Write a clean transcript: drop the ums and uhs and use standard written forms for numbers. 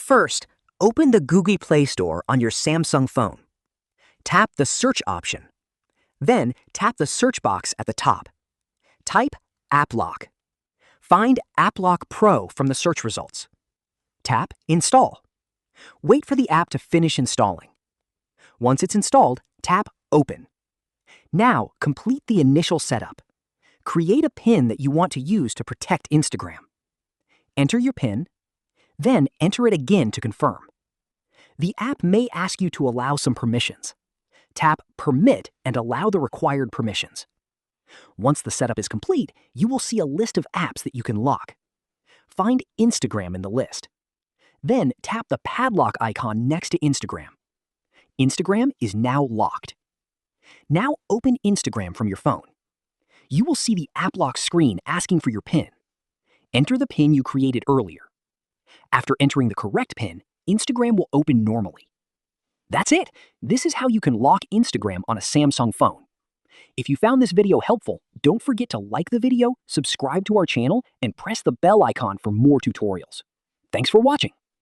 First, open the Google Play Store on your Samsung phone. Tap the Search option. Then tap the search box at the top. Type AppLock. Find AppLock Pro from the search results. Tap Install. Wait for the app to finish installing. Once it's installed, tap Open. Now, complete the initial setup. Create a PIN that you want to use to protect Instagram. Enter your PIN, then enter it again to confirm. The app may ask you to allow some permissions. Tap Permit and allow the required permissions. Once the setup is complete, you will see a list of apps that you can lock. Find Instagram in the list. Then tap the padlock icon next to Instagram. Instagram is now locked. Now open Instagram from your phone. You will see the AppLock screen asking for your PIN. Enter the PIN you created earlier. After entering the correct PIN, Instagram will open normally. That's it! This is how you can lock Instagram on a Samsung phone. If you found this video helpful, don't forget to like the video, subscribe to our channel, and press the bell icon for more tutorials. Thanks for watching!